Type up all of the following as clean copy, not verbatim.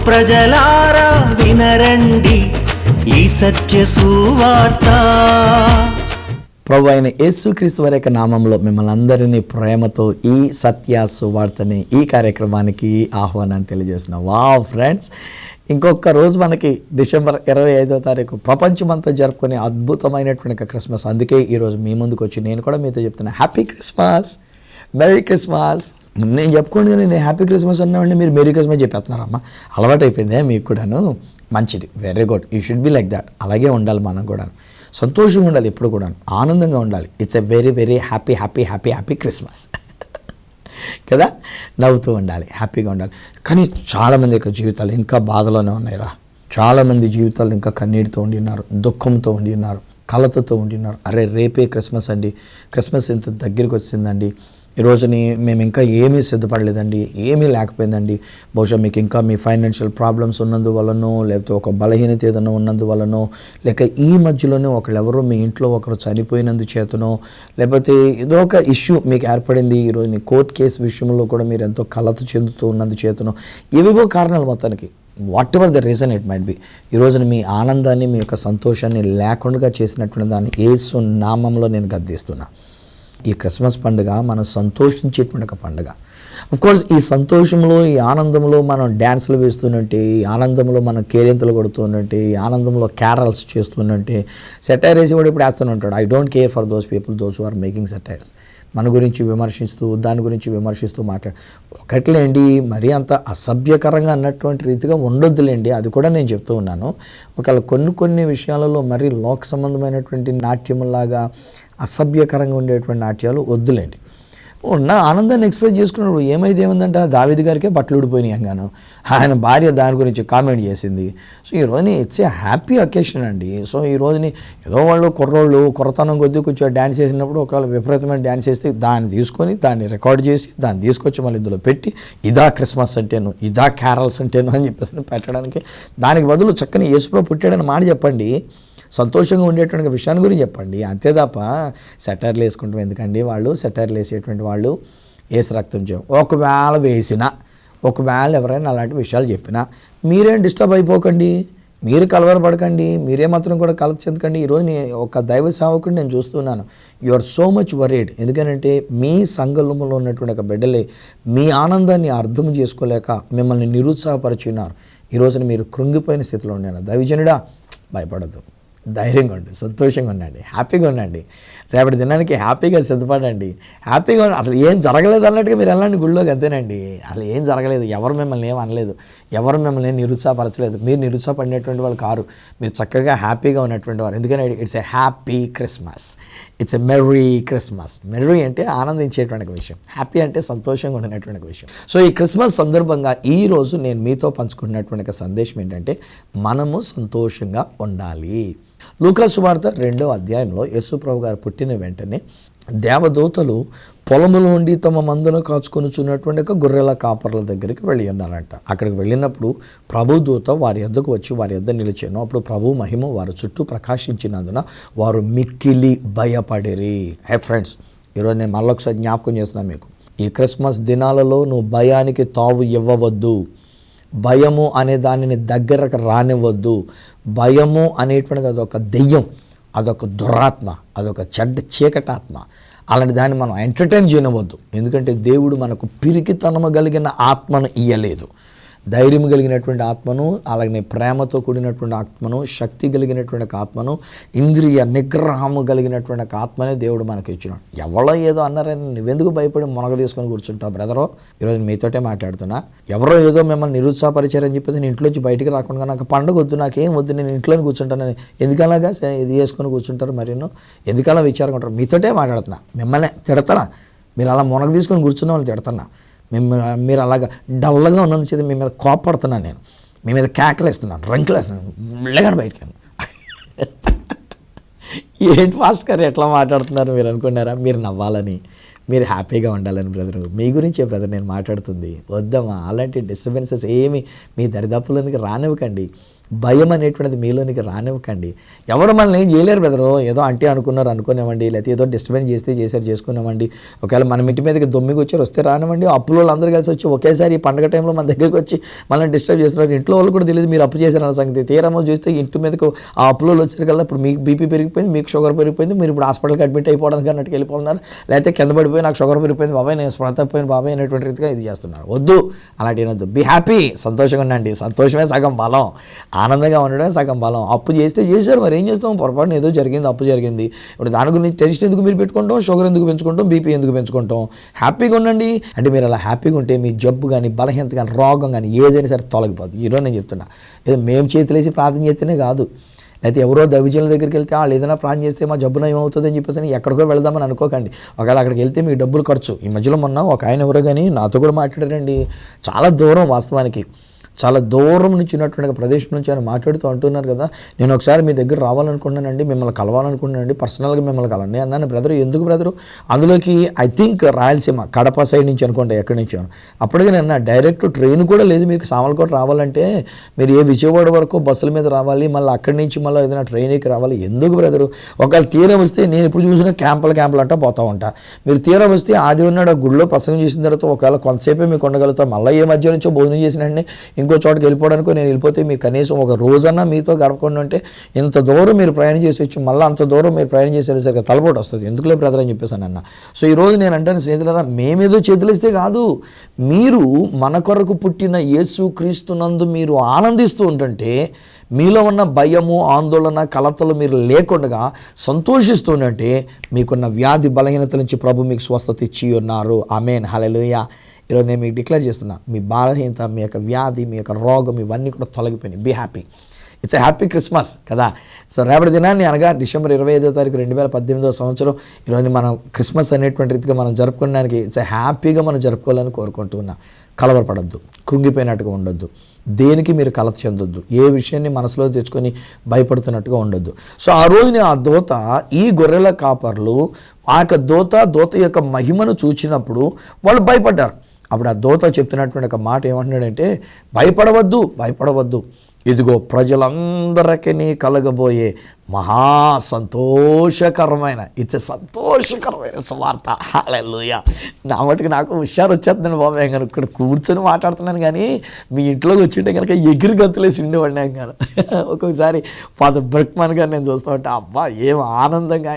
ప్రజలారా వినరండి ఈ సత్య సువార్త. ప్రభు అయిన యేసుక్రీస్తు వారి యొక్క నామంలో మిమ్మల్ని అందరినీ ప్రేమతో ఈ సత్య సువార్తని ఈ కార్యక్రమానికి ఆహ్వానాన్ని తెలియజేస్తున్నాం. వావ్ ఫ్రెండ్స్, ఇంకొక రోజు మనకి డిసెంబర్ 25వ తారీఖు ప్రపంచమంతా జరుపుకునే అద్భుతమైనటువంటి క్రిస్మస్. అందుకే ఈరోజు మీ ముందుకు వచ్చి నేను కూడా మీతో చెప్తున్నా, హ్యాపీ క్రిస్మస్, మెరీ క్రిస్మస్. నేను చెప్పుకోండి కానీ నేను హ్యాపీ క్రిస్మస్ అన్నామండి, మీరు మెరీ క్రిస్మస్ చెప్పేస్తున్నారమ్మా. అలవాటు అయిపోయిందే మీకు కూడాను. మంచిది, very good, you should be like that. అలాగే ఉండాలి, మనం కూడా సంతోషంగా ఉండాలి, ఎప్పుడు కూడా ఆనందంగా ఉండాలి. It's a very very happy happy happy happy Christmas కదా. నవ్వుతూ ఉండాలి, హ్యాపీగా ఉండాలి. కానీ చాలామంది యొక్క జీవితాలు ఇంకా బాధలోనే ఉన్నాయిరా. చాలామంది జీవితాలు ఇంకా కన్నీటితో ఉండి ఉన్నారు, దుఃఖంతో ఉండి ఉన్నారు, కలతతో ఉండి ఉన్నారు. అరే రేపే క్రిస్మస్ అండి, క్రిస్మస్ ఇంత దగ్గరికి వచ్చిందండి, ఈరోజుని మేము ఇంకా ఏమీ సిద్ధపడలేదండి, ఏమీ లేకపోయిందండి. బహుశా మీకు ఇంకా మీ ఫైనాన్షియల్ ప్రాబ్లమ్స్ ఉన్నందువలనో, లేకపోతే ఒక బలహీనత ఏదైనా ఉన్నందువలనో, లేక ఈ మధ్యలోనే ఒకళ్ళెవరో మీ ఇంట్లో ఒకరు చనిపోయినందు చేతనో, లేకపోతే ఏదో ఒక ఇష్యూ మీకు ఏర్పడింది. ఈరోజు కోర్ట్ కేసు విషయంలో కూడా మీరు ఎంతో కలత చెందుతూ ఉన్నందు చేతనో, ఏవేవో కారణాలు మొత్తానికి what ever the reason it might be, ఈ రోజున మీ ఆనందాన్ని, మీ యొక్క సంతోషాన్ని లేకుండా చేసినటువంటి దాన్ని యేసు నామంలో నేను గద్దిస్తున్నా. ఈ క్రిస్మస్ పండుగ మనం సంతోషించేటువంటి ఒక పండుగ. అఫ్కోర్స్ ఈ సంతోషంలో, ఈ ఆనందంలో మనం డ్యాన్సులు వేస్తున్నట్టే, ఈ ఆనందంలో మనం కేరింతలు కొడుతున్నట్టే, ఈ ఆనందంలో క్యారల్స్ చేస్తున్నట్టే, సెటైర్ వేసి కూడా ఇప్పుడు వేస్తూనే ఉంటాడు. I don't care for those people those who are making satires. మన గురించి విమర్శిస్తూ, దాని గురించి విమర్శిస్తూ ఒకట్లేండి, మరీ అంత అసభ్యకరంగా అన్నటువంటి రీతిగా ఉండొద్దులేండి, అది కూడా నేను చెప్తూ ఉన్నాను. ఒకవేళ కొన్ని విషయాలలో మరీ లోక సంబంధమైనటువంటి నాట్యములాగా అసభ్యకరంగా ఉండేటువంటి నాట్యాలు వద్దులేండి. ఉన్న ఆనందాన్ని ఎక్స్ప్రెస్ చేసుకున్నాడు. ఏమైందంటే దావీదు గారికే బట్టలు ఊడిపోయినాయి అంగాను, ఆయన భార్య దాని గురించి కామెంట్ చేసింది. సో ఈ రోజుని ఇట్స్ ఏ హ్యాపీ అకేషన్ అండి. సో ఈ రోజుని ఏదో వాళ్ళు కుర్రోళ్ళు కుర్రతనం కొద్దీ కొంచెం డ్యాన్స్ చేసినప్పుడు ఒకవేళ విపరీతమైన డ్యాన్స్ చేస్తే దాన్ని తీసుకొని దాన్ని రికార్డ్ చేసి దాన్ని తీసుకొచ్చి మళ్ళీ ఇందులో పెట్టి ఇదా క్రిస్మస్ అంటేను, ఇదా క్యారల్స్ అంటేను అని చెప్పేసి పెట్టడానికి, దానికి బదులు చక్కని యేసుప్రభు పుట్టాడని మాట చెప్పండి, సంతోషంగా ఉండేటువంటి విషయాన్ని గురించి చెప్పండి. అంతే తప్ప సెటైర్లు వేసుకుంటాం ఎందుకండి? వాళ్ళు సెటైర్లు వేసేటువంటి వాళ్ళు ఏసు రక్తం చేయం. ఒకవేళ ఎవరైనా అలాంటి విషయాలు చెప్పినా మీరేం డిస్టర్బ్ అయిపోకండి, మీరు కలవరపడకండి, మీరే మాత్రం కూడా కలత చెందకండి. ఈరోజు ఒక దైవ సేవకుడిని నేను చూస్తున్నాను, you are so much worried. ఎందుకంటే మీ సంఘంలో ఉన్నటువంటి ఒక బిడ్డలే మీ ఆనందాన్ని అర్థం చేసుకోలేక మిమ్మల్ని నిరుత్సాహపరిచున్నారు. ఈరోజున మీరు కృంగిపోయిన స్థితిలో ఉన్నాను. దైవజనుడా, భయపడద్దు, ధైర్యంగా ఉండి, సంతోషంగా ఉండండి, హ్యాపీగా ఉండండి. రేపటి దినానికి హ్యాపీగా సిద్ధపడండి, హ్యాపీగా ఉండండి. అసలు ఏం జరగలేదు అన్నట్టుగా మీరు వెళ్ళండి గుళ్ళోకి, అంతేనండి. అసలు ఏం జరగలేదు, ఎవరు మిమ్మల్ని ఏం అనలేదు, ఎవరు మిమ్మల్ని నిరుత్సాహపరచలేదు, మీరు నిరుత్సాహపడినటువంటి వాళ్ళు కారు, మీరు చక్కగా హ్యాపీగా ఉన్నటువంటి వారు. ఎందుకంటే it's a happy Christmas, it's a merry Christmas. Merry అంటే ఆనందించేటువంటి విషయం, హ్యాపీ అంటే సంతోషంగా ఉండినటువంటి విషయం. సో ఈ క్రిస్మస్ సందర్భంగా ఈరోజు నేను మీతో పంచుకున్నటువంటి సందేశం ఏంటంటే, మనము సంతోషంగా ఉండాలి. లూకా సువార్త 2వ అధ్యాయంలో యేసుప్రభు గారు పుట్టిన వెంటనే దేవదూతలు పొలములో ఉండి తమ మందను కాచుకొనుచున్నటువంటి ఒక గొర్రెల కాపర్ల దగ్గరికి వెళ్ళి ఉన్నారంట. అక్కడికి వెళ్ళినప్పుడు ప్రభుదూత వారి యొద్దకు వచ్చి వారి యొద్ద నిలిచాను. అప్పుడు ప్రభు మహిమ వారి చుట్టూ ప్రకాశించినందున వారు మిక్కిలి భయపడిరి. హే ఫ్రెండ్స్, ఈరోజు నేను మళ్ళొకసారి జ్ఞాపకం చేస్తున్నాను మీకు, ఈ క్రిస్మస్ దినాలలో నువ్వు భయానికి తావు ఇవ్వవద్దు, భయము అనే దానిని దగ్గరకు రానివ్వద్దు. భయము అనేటువంటిది అదొక దెయ్యం, అదొక దురాత్మ, అదొక చెడ్డ చీకటాత్మ. అలాంటి దాన్ని మనం ఎంటర్టైన్ చేయవద్దు. ఎందుకంటే దేవుడు మనకు పిరికితనము కలిగిన ఆత్మను ఇయ్యలేదు, ధైర్యం కలిగినటువంటి ఆత్మను, అలాగే ప్రేమతో కూడినటువంటి ఆత్మను, శక్తి కలిగినటువంటి ఆత్మను, ఇంద్రియ నిగ్రహము కలిగినటువంటి ఆత్మనే దేవుడు మనకు ఇచ్చినాడు. ఎవరో ఏదో అన్నారని నువ్వెందుకు భయపడి మునగ తీసుకొని కూర్చుంటావు బ్రదరో? ఈరోజు మీతోటే మాట్లాడుతున్నా. ఎవరో ఏదో మిమ్మల్ని నిరుత్సాహపరిచారని చెప్పేసి నేను ఇంట్లోంచి బయటికి రాకుండా నాకు పండుగ వద్దు, నాకేం వద్దు, నేను ఇంట్లోనే కూర్చుంటానని ఎందుకలాగా ఇది చేసుకొని కూర్చుంటారు? మరేనో ఎందుకలా విచారంగా మీతోటే మాట్లాడుతున్నా. మిమ్మల్ని తిడతానా? మీరు అలా మునగ తీసుకొని కూర్చున్న వాళ్ళు తిడతానా? మీరు అలాగా డల్లగా ఉన్నందు చేత మీ మీద కోపడుతున్నాను, నేను మీ మీద కేకలేస్తున్నాను, రంకులేస్తున్నాను, వెళ్ళగానే బయటికి. ఏంటి ఫాస్ట్ గారు ఎట్లా మాట్లాడుతున్నారు మీరు అనుకున్నారా? మీరు నవ్వాలని, మీరు హ్యాపీగా ఉండాలని బ్రదర్, మీ గురించే బ్రదర్ నేను మాట్లాడుతుంది. వద్దమ్మా, అలాంటి డిస్టర్బెన్సెస్ ఏమి మీ దరిదాపులకి రానివ్వకండి. భయం అనేటువంటిది మీలోనికి రానివ్వకండి. ఎవరు మనల్ని ఏం చేయలేరు బ్రదరు, ఏదో అంటే అనుకునేవ్వండి, లేకపోతే ఏదో డిస్టర్బెన్స్ చేసుకునేవ్వండి. ఒకవేళ మన ఇంటి మీదకి దొమ్మికి వచ్చారు వస్తే రానివ్వండి. అప్పుల వాళ్ళు అందరూ కలిసి వచ్చి ఒకేసారి ఈ పండగ టైంలో మన దగ్గరికి వచ్చి మనల్ని డిస్టర్బ్ చేస్తున్నారు. ఇంట్లో వాళ్ళు కూడా తెలియదు మీరు అప్పు చేశారన్న సంగతి. తీరమో చూస్తే ఇంటి మీదకు ఆ అప్పుల వాళ్ళు వచ్చారు కదా, ఇప్పుడు మీకు బీపీ పెరిగిపోయింది, మీకు షుగర్ పెరిగిపోయింది, మీరు ఇప్పుడు హాస్పిటల్కి అడ్మిట్ అయిపోవడానికి అన్నట్టుకు వెళ్ళిపోతున్నారు. లేకపోతే కింద పడిపోయి నాకు షుగర్ పెరిగిపోయింది బాబాయ్, నేను స్పృహ తప్పిపోయిన బాబాయ్ అనేటువంటి రీతిగా ఇది చేస్తున్నారు. వద్దు, అలాంటి వినొద్దు. బీ హ్యాపీ, సంతోషంగా ఉండండి. సంతోషమే సగం బలం, ఆనందంగా ఉండడం సగం బలం. అప్పు చేశారు, మరి ఏం చేస్తాం, పొరపాటున ఏదో జరిగింది, అప్పు జరిగింది. ఇప్పుడు దాని గురించి టెన్షన్ ఎందుకు మీరు పెట్టుకుంటాం, షుగర్ ఎందుకు పెంచుకుంటాం, బీపీ ఎందుకు పెంచుకుంటాం. హ్యాపీగా ఉండండి. అంటే మీరు అలా హ్యాపీగా ఉంటే మీ జబ్బు కానీ, బలహీనత కానీ, రోగం కానీ ఏదైనా సరే తొలగిపోతుంది. ఈరోజు నేను చెప్తున్నా, ఏదో మేము చేతులేసి ప్రార్థన చేస్తేనే కాదు, అయితే ఎవరో దైవజనుల దగ్గరికి వెళ్తే వాళ్ళు ఏదైనా ప్రార్థన చేస్తే మా జబ్బున ఏమవుతుంది అని చెప్పేసి ఎక్కడికో వెళ్దామని అనుకోకండి. ఒకవేళ అక్కడికి వెళ్తే మీకు డబ్బులు ఖర్చు. ఈ మధ్యలో మొన్న ఒక ఆయన ఎవరో కానీ నాతో కూడా మాట్లాడారండి. చాలా దూరం, వాస్తవానికి చాలా దూరం నుంచి ఉన్నటువంటి ప్రదేశం నుంచి ఆయన మాట్లాడుతూ అంటున్నారు కదా, నేను ఒకసారి మీ దగ్గర రావాలనుకుంటున్నానండి, మిమ్మల్ని కలవాలనుకుంటున్నానండి, పర్సనల్గా మిమ్మల్ని కలండి అన్నాను. బ్రదరు ఎందుకు బ్రదరు? అందులోకి I think Rayalaseema Kadapa side నుంచి అనుకోండి, ఎక్కడి నుంచి. అప్పటికే నేను డైరెక్ట్ ట్రైన్ కూడా లేదు మీకు సామర్లకోట రావాలంటే, మీరు ఏ విజయవాడ వరకు బస్సుల మీద రావాలి, మళ్ళీ అక్కడి నుంచి మళ్ళీ ఏదైనా ట్రైన్ ఎక్కి రావాలి. ఎందుకు బ్రదరు? ఒకవేళ తీరం వస్తే నేను ఇప్పుడు చూసిన క్యాంపులు అంటూ పోతూ ఉంటా. మీరు తీరం వస్తే ఆదివారం నాడు గుడిలో ప్రసంగం చేసిన తర్వాత ఒకవేళ కొంతసేపే మీకు ఉండగలుగుతాం. మళ్ళీ ఏ మధ్య నుంచో భోజనం చేసినండి ఇంకో చోటకి వెళ్ళిపోవడానికి నేను వెళ్ళిపోతే మీకు కనీసం ఒక రోజన్నా మీతో గడపకుండా ఉంటే, ఇంత దూరం మీరు ప్రయాణం చేసి వచ్చి మళ్ళీ అంత దూరం మీరు ప్రయాణం చేసేసరికి తలపోటు వస్తుంది. ఎందుకులే బ్రదర్ అని చెప్పేసాను అన్న. సో ఈరోజు నేను అంటాను స్నేహితులారా, మేమేదో చేతులిస్తే కాదు, మీరు మన కొరకు పుట్టిన యేసు క్రీస్తునందు మీరు ఆనందిస్తూ ఉంటుంటే, మీలో ఉన్న భయము, ఆందోళన, కలతలు మీరు లేకుండా సంతోషిస్తుంటే, మీకున్న వ్యాధి బలహీనత నుంచి ప్రభు మీకు స్వస్థత ఇచ్చి ఉన్నారు. ఆమేన్, హల్లెలూయా. ఈరోజు నేను మీకు డిక్లేర్ చేస్తున్నా, మీ బలహీనత, మీ యొక్క వ్యాధి, మీ యొక్క రోగం ఇవన్నీ కూడా తొలగిపోయినాయి. Be happy. It's a happy Christmas కదా. సో రేపటి దినాన్ని అనగా డిసెంబర్ 25వ తారీఖు 2018వ సంవత్సరం ఈరోజు మనం క్రిస్మస్ అనేటువంటి రీతిగా మనం జరుపుకోవడానికి ఇట్స్ ఎ హ్యాపీగా మనం జరుపుకోవాలని కోరుకుంటూ ఉన్నా. కలవరపడద్దు, కృంగిపోయినట్టుగా ఉండొద్దు, దేనికి మీరు కలత చెందొద్దు, ఏ విషయాన్ని మనసులో తెచ్చుకొని భయపడుతున్నట్టుగా ఉండొద్దు. సో ఆ రోజుని ఆ దూత, ఈ గొర్రెల కాపర్లు ఆ యొక్క దూత యొక్క మహిమను చూచినప్పుడు వాళ్ళు భయపడ్డారు. అప్పుడు ఆ దూత చెప్తున్నటువంటి ఒక మాట ఏమంటున్నాడంటే, భయపడవద్దు, ఇదిగో ప్రజలందరికీ కలగబోయే మహా సంతోషకరమైన, ఇట్స్ సంతోషకరమైన సువార్త. హల్లెలూయా. నా మటుకు నాకు హుషారు వచ్చేస్తున్నాను బాబు. నేను ఇక్కడ కూర్చొని మాట్లాడుతున్నాను కానీ మీ ఇంట్లోకి వచ్చింటే కనుక ఎగిరి గంతులేసి ఉండేవాడిని. నేను ఒక్కొక్కసారి ఫాదర్ బ్రక్మన్ గారు నేను చూస్తూ ఉంటే, అబ్బా ఏం ఆనందంగా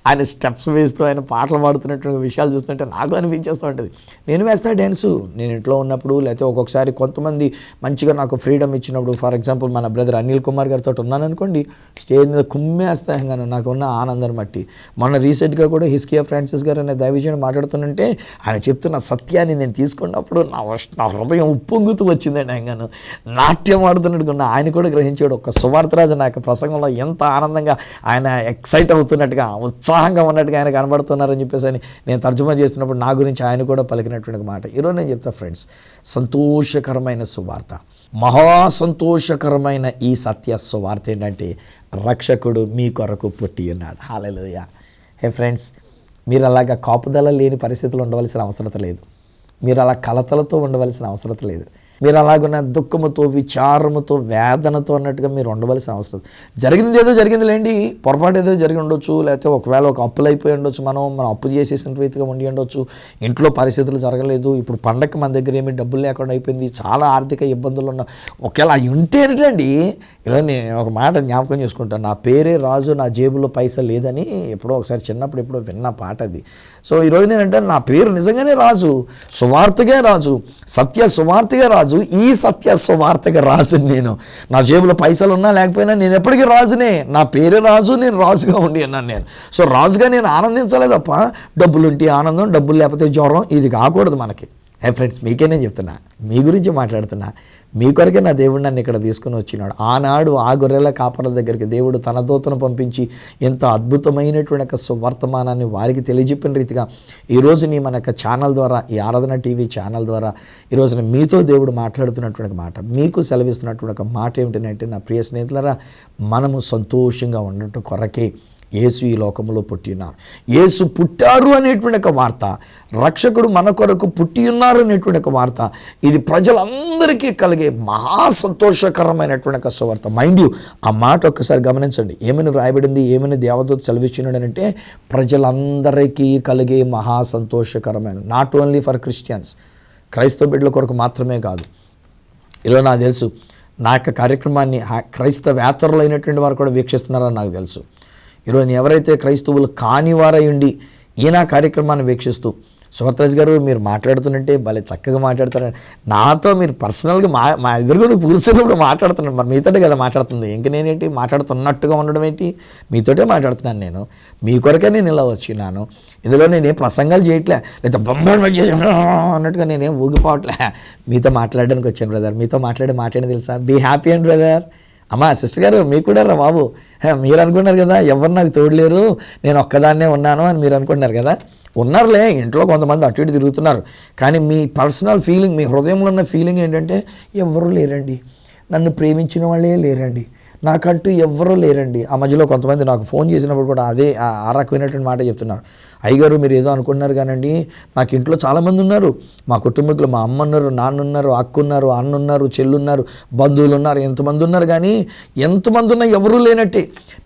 ఆయన స్టెప్స్ వేస్తూ ఆయన పాటలు పాడుతున్నటువంటి విషయాలు చూస్తుంటే నాకు అనిపించేస్తూ ఉంటుంది. నేను వేస్తా డ్యాన్సు నేను ఇంట్లో ఉన్నప్పుడు, లేకపోతే ఒక్కొక్కసారి కొంతమంది మంచిగా నాకు ఫ్రీడమ్ ఇచ్చినప్పుడు, ఫర్ ఎగ్జాంపుల్ మన బ్రదర్ అనిల్ కుమార్ గారితో ఉన్నాను అనుకోండి, స్టేజ్ మీద కుమ్మేస్తాను నాకు ఉన్న ఆనందాన్ని బట్టి. మొన్న రీసెంట్గా కూడా హిస్కియా ఫ్రాన్సిస్ గారు అనే దైవజనుడు మాట్లాడుతుంటే ఆయన చెప్తున్న సత్యాన్ని నేను తీసుకున్నప్పుడు నా హృదయం ఉప్పొంగుతూ వచ్చిందండి. ఆయనను నాట్యం ఆడుతున్నట్టుగా ఆయన కూడా గ్రహించాడు. ఒక సువార్తరాజు నా యొక్క ప్రసంగంలో ఎంత ఆనందంగా ఆయన ఎక్సైట్ అవుతున్నట్టుగా, ఉత్సాహంగా ఉన్నట్టుగా ఆయన కనబడుతున్నారని చెప్పేసి అని నేను తర్జుమా చేస్తున్నప్పుడు నా గురించి ఆయన కూడా పలికినటువంటి మాట. ఈరోజు నేను చెప్తా ఫ్రెండ్స్, సంతోషకరమైన సువార్త, మహా సంతోషకరమైన ఈ సత్య సువార్త ఏంటంటే, రక్షకుడు మీ కొరకు పుట్టి ఉన్నాడు. హల్లెలూయా. హే ఫ్రెండ్స్, మీరు అలాగా కాపుదల లేని పరిస్థితులు ఉండవలసిన అవసరం లేదు, మీరు అలా కలతలతో ఉండవలసిన అవసరం లేదు, మీరు అలాగున్న దుఃఖముతో, విచారముతో, వేదనతో అన్నట్టుగా మీరు ఉండవలసిన అవసరం. జరిగింది ఏదో జరిగిందిలేండి, పొరపాటు ఏదో జరిగి ఉండొచ్చు, లేకపోతే ఒకవేళ ఒక అప్పులు అయిపోయి ఉండొచ్చు, మనం అప్పు చేసేసిన రీతిగా ఉండి ఉండొచ్చు, ఇంట్లో పరిస్థితులు జరగలేదు, ఇప్పుడు పండగకి మన దగ్గర ఏమీ డబ్బులు లేకుండా అయిపోయింది, చాలా ఆర్థిక ఇబ్బందులు ఉన్న, ఒకవేళ అవి ఉంటే ఏంటండి, ఇలా నేను ఒక మాట జ్ఞాపకం చేసుకుంటాను, నా పేరే రాజు, నా జేబులో పైసలు లేదని ఎప్పుడో ఒకసారి చిన్నప్పుడు ఎప్పుడో విన్న పాట అది. సో ఈరోజు నేనంటే నా పేరు నిజంగానే రాజు, సువార్తగా రాజు, సత్య సువార్తగా రాజు, ఈ సత్య సువార్తగా రాజు. నేను నా జేబులో పైసలు ఉన్నా లేకపోయినా నేను ఎప్పటికీ రాజునే, నా పేరే రాజు, నేను రాజుగా ఉండి అన్నాను నేను. సో రాజుగా నేను ఆనందించలే తప్ప, డబ్బులు ఉంటే ఆనందం, డబ్బులు లేకపోతే జ్వరం, ఇది కాకూడదు మనకి. హే ఫ్రెండ్స్, మీకే నేను చెప్తున్నా, మీ గురించి మాట్లాడుతున్నా, మీ కొరకే నా దేవుడు నన్ను ఇక్కడ తీసుకుని వచ్చినాడు. ఆనాడు ఆ గొర్రెల కాపర్ల దగ్గరికి దేవుడు తన దూతను పంపించి ఎంత అద్భుతమైనటువంటి ఒక సువర్తమానాన్ని వారికి తెలియజెప్పిన రీతిగా ఈరోజు నీ మన యొక్క ఛానల్ ద్వారా, ఈ ఆరాధన టీవీ ఛానల్ ద్వారా ఈరోజున మీతో దేవుడు మాట్లాడుతున్నటువంటి మాట, మీకు సెలవిస్తున్నటువంటి ఒక మాట ఏమిటంటే, నా ప్రియ స్నేహితులారా, మనము సంతోషంగా ఉండటం కొరకే యేసు ఈ లోకంలో పుట్టి ఉన్నారు. యేసు పుట్టారు అనేటువంటి ఒక వార్త, రక్షకుడు మన కొరకు పుట్టి ఉన్నారు అనేటువంటి ఒక వార్త, ఇది ప్రజలందరికీ కలిగే మహా సంతోషకరమైనటువంటి ఒక సువార్త. మైండ్ యూ, ఆ మాట ఒక్కసారి గమనించండి. ఏమని వ్రాయబడింది, ఏమని దేవదూత సెలవిచ్చినాడనంటే ప్రజలందరికీ కలిగే మహా సంతోషకరమైన, నాట్ ఓన్లీ ఫర్ క్రిస్టియన్స్, క్రైస్తవ బిడ్డల కొరకు మాత్రమే కాదు. ఇలా నాకు తెలుసు, నా యొక్క కార్యక్రమాన్ని క్రైస్తవేతరులైనటువంటి వారు కూడా వీక్షిస్తున్నారని నాకు తెలుసు. ఈరోజు ఎవరైతే క్రైస్తవులు కానివారై ఉండి ఈయన కార్యక్రమాన్ని వీక్షిస్తూ, సువర్తరాజ్ గారు మీరు మాట్లాడుతుంటే భలే చక్కగా మాట్లాడతారని, నాతో మీరు పర్సనల్గా మా ఎదురుగా కూర్చున్నప్పుడు మాట్లాడుతున్నాను. మరి మీతోటే కదా మాట్లాడుతుంది, ఇంక నేనేంటి మాట్లాడుతున్నట్టుగా ఉండడం ఏంటి, మీతోటే మాట్లాడుతున్నాను. నేను మీ కొరకే నేను ఇలా వచ్చినాను. ఇందులో నేనేం ప్రసంగాలు చేయట్లే, లేదా బొమ్మలు చేసి అన్నట్టుగా నేనేం ఊగిపోవట్లే. మీతో మాట్లాడడానికి వచ్చాను బ్రదర్. మీతో మాట్లాడి తెలుసా, బీ హ్యాపీ అండ్ బ్రదర్. అమ్మా సిస్టర్ గారు మీకు కూడా రా బాబు, మీరు అనుకున్నారు కదా ఎవరు నాకు తోడలేరు, నేను ఒక్కదాన్నే ఉన్నాను అని మీరు అనుకుంటున్నారు కదా. ఉన్నారులే, ఇంట్లో కొంతమంది అటు ఇటు తిరుగుతున్నారు, కానీ మీ పర్సనల్ ఫీలింగ్, మీ హృదయంలో ఉన్న ఫీలింగ్ ఏంటంటే ఎవరు లేరండి, నన్ను ప్రేమించిన వాళ్ళే లేరండి, నాకంటూ ఎవ్వరూ లేరండి. ఆ మధ్యలో కొంతమంది నాకు ఫోన్ చేసినప్పుడు కూడా అదే ఆ రకమైనటువంటి మాట చెప్తున్నారు. అయ్యగారు మీరు ఏదో అనుకున్నారు కానండి, నాకు ఇంట్లో చాలామంది ఉన్నారు, మా కుటుంబీకులు, మా అమ్మ ఉన్నారు, నాన్న ఉన్నారు, అక్క ఉన్నారు, అన్న ఉన్నారు, చెల్లున్నారు, బంధువులు ఉన్నారు, ఎంతమంది ఉన్నారు, కానీ ఎంతమంది ఉన్నా ఎవరూ లేనట్టే.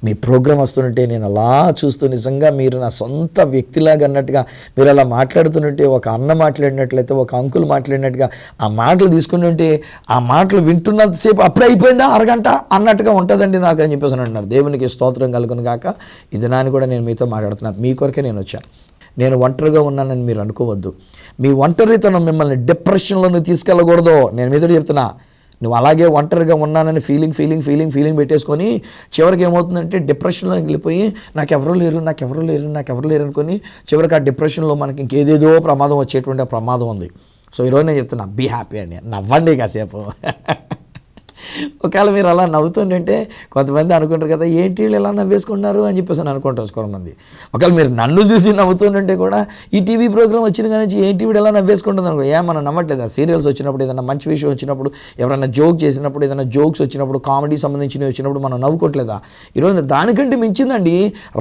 మీ ప్రోగ్రాం వస్తుంటే నేను అలా చూస్తూ నిజంగా మీరు నా సొంత వ్యక్తిలాగా అన్నట్టుగా మీరు అలా మాట్లాడుతుంటే, ఒక అన్న మాట్లాడినట్లయితే, ఒక అంకుల్ మాట్లాడినట్టుగా ఆ మాటలు తీసుకుంటుంటే, ఆ మాటలు వింటున్నంతసేపు అప్పుడే అయిపోయిందా అరగంట అన్నట్టుగా ఉంటుందండి నాకు అని చెప్పేసి అంటున్నారు. దేవునికి స్తోత్రం కలుగును గాక. ఈ దినాన్ని కూడా నేను మీతో మాట్లాడుతున్నాను, మీ కొరకే నేను వచ్చాను. నేను ఒంటరిగా ఉన్నానని మీరు అనుకోవద్దు. మీ ఒంటరితనం మిమ్మల్ని డిప్రెషన్లోకి తీసుకెళ్ళకూడదు. నేను మీతో చెప్తున్నా, నువ్వు అలాగే ఒంటరిగా ఉన్నానని ఫీలింగ్ పెట్టేసుకొని చివరికి ఏమవుతుందంటే డిప్రెషన్లోకి వెళ్ళిపోయి నాకెవరూ లేరు అనుకొని చివరికి ఆ డిప్రెషన్లో మనకి ఇంకేదేదో ప్రమాదం వచ్చేటువంటి ప్రమాదం ఉంది. సో ఈరోజు నేను చెప్తున్నా, బీ హ్యాపీ అండి, నవ్వండి కాసేపు. ఒకవేళ మీరు అలా నవ్వుతుంటే కొంతమంది అనుకుంటారు కదా, ఏంటి వీళ్ళు ఎలా నవ్వేసుకుంటున్నారు అని చెప్పేసి అనుకుంటారు కొంతమంది. ఒకవేళ మీరు నన్ను చూసి నవ్వుతుంటే కూడా ఈ టీవీ ప్రోగ్రామ్ వచ్చిన కానీ ఏంటి వీడు ఎలా నవ్వేసుకుంటుంది అనుకో, మనం నమ్మట్లేదు. సీరియల్స్ వచ్చినప్పుడు, ఏదైనా మంచి విషయం వచ్చినప్పుడు, ఎవరైనా జోక్ చేసినప్పుడు, ఏదైనా జోక్స్ వచ్చినప్పుడు, కామెడీ సంబంధించినవి వచ్చినప్పుడు మనం నవ్వుకోవట్లేదా? ఈరోజు దానికంటే మించిందండి,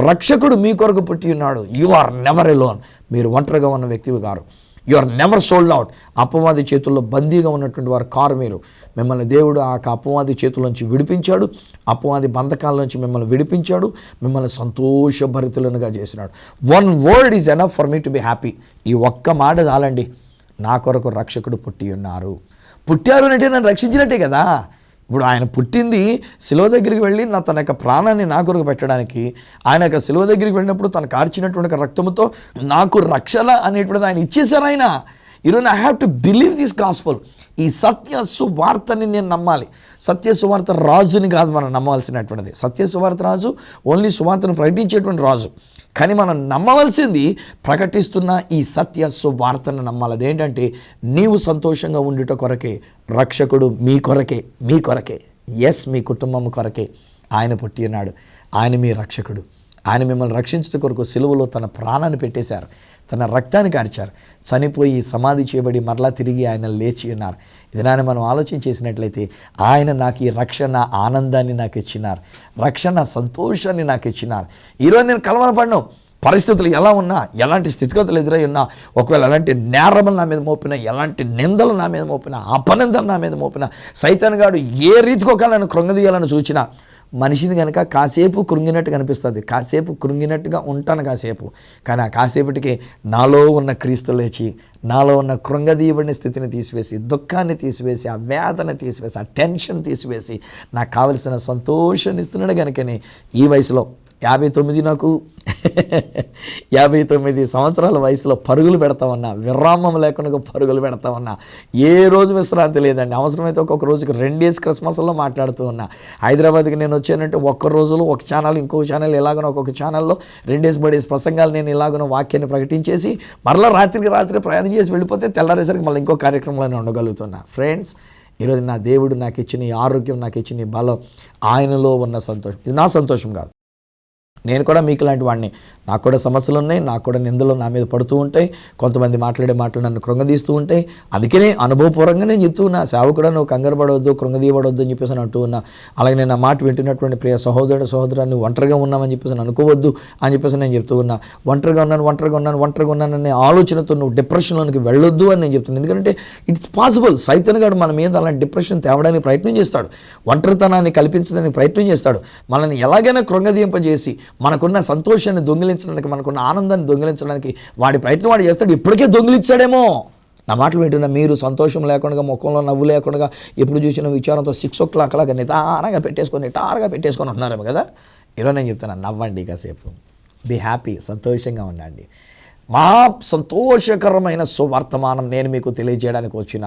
రక్షకుడు మీ కొరకు పుట్టి ఉన్నాడు. You are never alone. మీరు ఒంటరిగా ఉన్న వ్యక్తివి కారు. You are never sold out. అపవాది చేతుల్లో బందీగా ఉన్నటువంటి వారు కారు మీరు. మిమ్మల్ని దేవుడు ఆ అపవాది చేతుల్లోంచి విడిపించాడు, అపవాది బంధకాల నుంచి మిమ్మల్ని విడిపించాడు, మిమ్మల్ని సంతోషభరితులనుగా చేసినాడు. One word is enough for me to be happy. ఈ ఒక్క మాట చాలండి, నా కొరకు రక్షకుడు పుట్టి పుట్టారు అంటే నన్ను రక్షించినట్టే కదా. ఇప్పుడు ఆయన పుట్టింది శిలువ దగ్గరికి వెళ్ళి తన యొక్క ప్రాణాన్ని నా కొరకు పెట్టడానికి. ఆయన యొక్క శిలువ దగ్గరికి వెళ్ళినప్పుడు తను కార్చినటువంటి రక్తముతో నాకు రక్షణ అనేటువంటిది ఆయన ఇచ్చేశారు ఆయన. ఈరోజు I have to believe this gospel. ఈ సత్య సువార్తని నేను నమ్మాలి. సత్య సువార్త రాజుని కాదు మనం నమ్మవలసినటువంటిది. సత్య సువార్త రాజు ఓన్లీ సువార్తను ప్రకటించేటువంటి రాజు, కానీ మనం నమ్మవలసింది ప్రకటిస్తున్న ఈ సత్య సువార్తను నమ్మాలి. అదేంటంటే నీవు సంతోషంగా ఉండుట కొరకే రక్షకుడు మీ కొరకే ఎస్ మీ కుటుంబం కొరకే ఆయన పుట్టి ఉన్నాడు. ఆయన మీ రక్షకుడు. ఆయన మిమ్మల్ని రక్షించడం కొరకు సిలువలో తన ప్రాణాన్ని పెట్టేశారు, తన రక్తాన్ని కార్చారు, చనిపోయి సమాధి చేయబడి మరలా తిరిగి ఆయన లేచి ఉన్నారు. ఇదినాన్ని మనం ఆలోచన చేసినట్లయితే ఆయన నాకు ఈ రక్షణ ఆనందాన్ని నాకు ఇచ్చినారు, రక్షణ సంతోషాన్ని నాకు ఇచ్చినారు. ఈరోజు నేను కలవరపడ్డాను. పరిస్థితులు ఎలా ఉన్నా, ఎలాంటి స్థితిగతులు ఎదురై ఉన్నా, ఒకవేళ ఎలాంటి నేరములు నా మీద మోపినా, ఎలాంటి నిందలు నా మీద మోపినా, అపనిందలు నా మీద మోపినా, సైతాన్ గాడు ఏ రీతికి ఒక నన్ను కృంగదీయాలని చూచినా, మనిషిని కనుక కాసేపు కృంగినట్టు కనిపిస్తుంది, కాసేపు కృంగినట్టుగా ఉంటాను కాసేపు, కానీ ఆ కాసేపటికి నాలో ఉన్న క్రీస్తు లేచి నాలో ఉన్న కృంగదీయబడిన స్థితిని తీసివేసి, దుఃఖాన్ని తీసివేసి, ఆ వేదన తీసివేసి, ఆ టెన్షన్ తీసివేసి నాకు కావలసిన సంతోషాన్ని ఇస్తున్నాడు. కనుకనే ఈ వయసులో 59 నాకు 59 సంవత్సరాల వయసులో పరుగులు పెడతామన్నా, విరామం లేకుండా పరుగులు పెడతామన్నా, ఏ రోజు విశ్రాంతి లేదండి. అవసరమైతే ఒక్కొక్క రోజుకి 2 డేస్ క్రిస్మస్లో మాట్లాడుతూ ఉన్నా. హైదరాబాద్కి నేను వచ్చానంటే ఒక్క రోజులో ఒక ఛానల్, ఇంకొక ఛానల్, ఇలాగనో ఒక్కొక్క ఛానల్లో 2 డేస్ 3 డేస్ ప్రసంగాలు నేను ఇలాగనో వాక్యాన్ని ప్రకటించేసి మరలా రాత్రి ప్రయాణం చేసి వెళ్ళిపోతే తెల్లారేసరికి మళ్ళీ ఇంకో కార్యక్రమంలోనే ఉండగలుగుతున్నా. ఫ్రెండ్స్, ఈరోజు నా దేవుడు నాకు ఇచ్చిన ఈ ఆరోగ్యం, నాకు ఇచ్చిన ఈ బలం, ఆయనలో ఉన్న సంతోషం, ఇది నా సంతోషం కాదు, నేను కూడా మీకు లాంటి వాడిని. నాకు కూడా సమస్యలు ఉన్నాయి, నాకు కూడా నిందలు నా మీద పడుతూ ఉంటాయి, కొంతమంది మాట్లాడే మాటలు నన్ను కృంగదీస్తూ ఉంటాయి. అందుకనే అనుభవపూర్వంగా నేను చెప్తూ ఉన్నా, సేవకుడా నువ్వు కంగారు పడవద్దు, కృంగదీయబడవద్దు అని చెప్పేసి అంటూ ఉన్నా. అలాగే నేను ఆ మాట వింటున్నటువంటి ప్రియ సహోదరాన్ని ఒంటరిగా ఉన్నామని చెప్పేసి అనుకోవద్దు అని చెప్పేసి నేను చెప్తూ ఉన్నా. ఒంటరిగా ఉన్నాననే ఆలోచనతో నువ్వు డిప్రెషన్లోనికి వెళ్ళొద్దు అని నేను చెప్తున్నాను. ఎందుకంటే ఇట్స్ పాసిబుల్, సైతాన్ గాడు మన మీద అలాంటి డిప్రెషన్ తేవడానికి ప్రయత్నం చేస్తాడు, ఒంటరితనాన్ని కల్పించడానికి ప్రయత్నం చేస్తాడు, మనల్ని ఎలాగైనా కృంగదీంపజేసి మనకున్న సంతోషాన్ని దొంగిలించడానికి, మనకున్న ఆనందాన్ని దొంగిలించడానికి వాడి ప్రయత్నం వాడు చేస్తాడు. ఇప్పటికే దొంగిలించాడేమో. నా మాటలు వింటున్నా మీరు సంతోషం లేకుండా, ముఖంలో నవ్వు లేకుండా, ఎప్పుడు చూసిన విచారంతో 6 o'clock లాగా నిదానంగా పెట్టేసుకొని ఉన్నారేమో కదా. ఈరోజు నేను చెప్తాను, నవ్వండి కాసేపు, బీ హ్యాపీ, సంతోషంగా ఉండండి. మా సంతోషకరమైన సువర్తమానం నేను మీకు తెలియజేయడానికి వచ్చిన